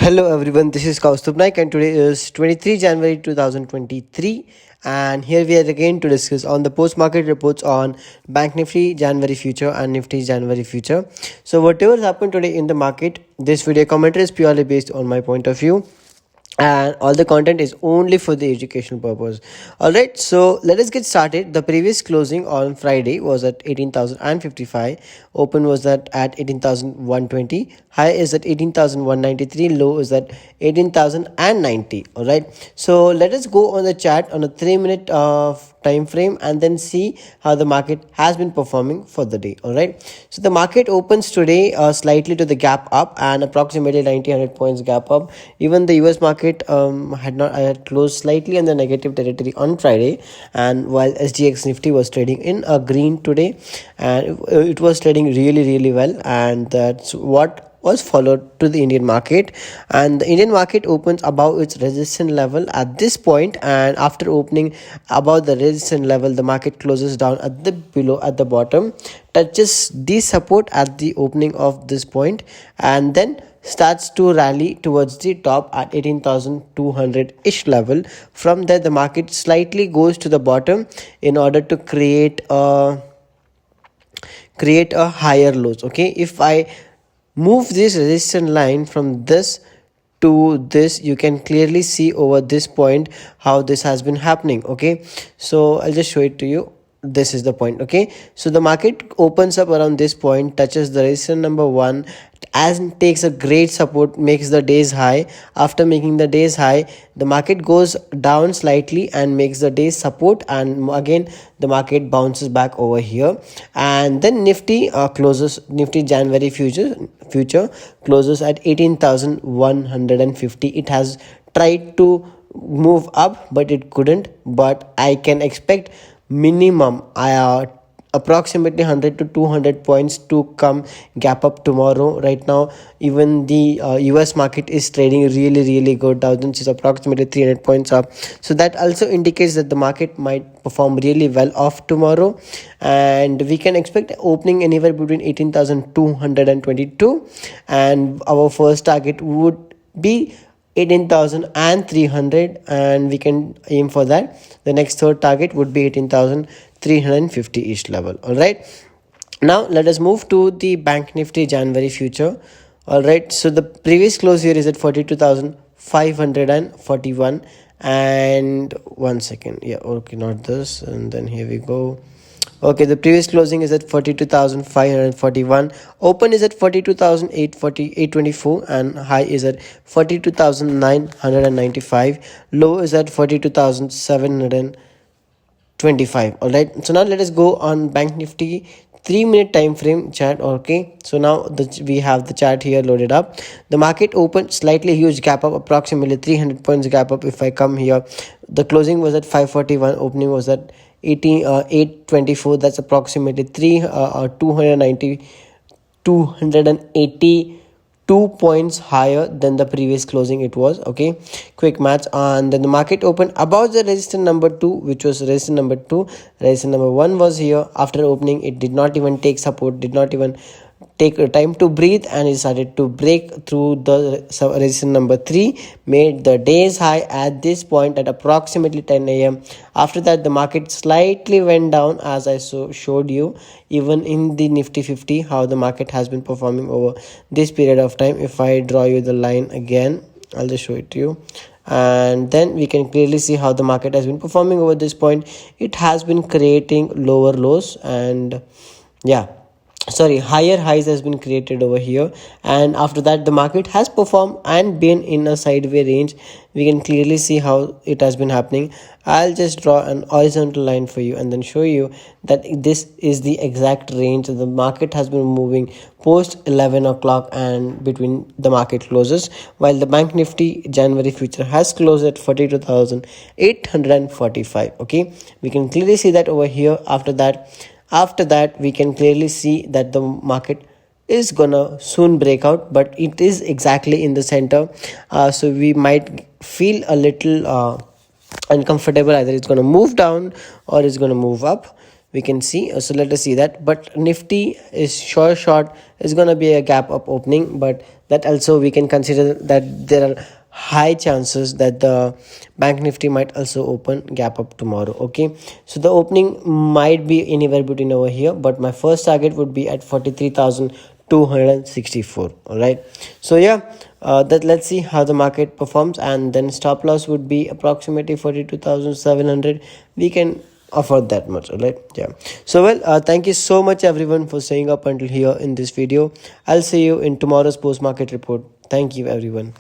Hello everyone, this is Kaustubh Naik and today is 23 January 2023 and here we are again to discuss on the post-market reports on Bank Nifty January future and Nifty January future. So whatever happened today in the market, this video commentary is purely based on my point of view and all the content is only for the educational purpose. All right, so let us get started. The previous closing on Friday was at 18,055, open was at 18,120, high is at 18,193, low is at 18,090. All right, so let us go on the chart on a 3-minute time frame and then see how the market has been performing for the day. All right, so the market opens today slightly to the gap up and approximately 90 points gap up. Even the US market had closed slightly in the negative territory on Friday, and while SGX Nifty was trading in a green today, and it was trading really well, and that's what was followed to the Indian market. And the Indian market opens above its resistance level at this point, and after opening above the resistance level, the market closes down at the below at the bottom, touches the support at the opening of this point, and then starts to rally towards the top at 18,200 ish level. From there the market slightly goes to the bottom in order to create a higher lows. Okay, if I move this resistance line from this to this, you can clearly see over this point how this has been happening. Okay, so I'll just show it to you. This is the point. Okay, so the market opens up around this point, touches the resistance number 1 and takes a great support, makes the day's high. After making the day's high, the market goes down slightly and makes the day's support, and again the market bounces back over here. And then Nifty Nifty January future closes at 18,150. It has tried to move up but it couldn't, but I can expect minimum approximately 100 to 200 points to come gap up tomorrow. Right now even the US market is trading really good. Dow Jones is approximately 300 points up, so that also indicates that the market might perform really well off tomorrow, and we can expect opening anywhere between 18,222, and our first target would be 18,300, and we can aim for that. The next third target would be 18,350 ish level. All right, now let us move to the Bank Nifty January future. All right, so the previous close here is at 42,541, and 1 second, yeah, okay, not this, and then here we go. Okay, the previous closing is at 42,541, open is at 42,824, and high is at 42,995, low is at 42,725. all right, so now let us go on Bank Nifty 3-minute time frame chart. Okay, so now we have the chart here loaded up. The market opened slightly huge gap up, approximately 300 points gap up. If I come here, the closing was at 541, opening was at 824. That's approximately 282 points higher than the previous closing it was. Okay, quick maths. And then the market opened above the resistance number 2, which was resistance number 2. Resistance number 1 was here. After opening, it did not even take support, did not even take time to breathe, and it started to break through the resistance number 3, made the day's high at this point at approximately 10 a.m. After that, the market slightly went down, as I showed you even in the Nifty 50 how the market has been performing over this period of time. If I draw you the line again, I'll just show it to you, and then we can clearly see how the market has been performing over this point. It has been creating lower lows, and higher highs has been created over here, and after that the market has performed and been in a sideways range. We can clearly see how it has been happening. I'll just draw an horizontal line for you and then show you that this is the exact range the market has been moving post 11 o'clock and between the market closes, while the Bank Nifty January future has closed at 42,845. okay, we can clearly see that over here. After that we can clearly see that the market is gonna soon break out, but it is exactly in the center, so we might feel a little uncomfortable. Either it's gonna move down or it's gonna move up. We can see, so let us see that. But Nifty is short is gonna be a gap up opening, but that also we can consider that there are high chances that the bank nifty might also open gap up tomorrow. Okay, so the opening might be anywhere between over here, but my first target would be at 43,264. all right, so yeah, that let's see how the market performs, and then stop loss would be approximately 42,700. We can afford that much. All right, yeah. So well, thank you so much everyone for staying up until here in this video. I'll see you in tomorrow's post market report. Thank you everyone.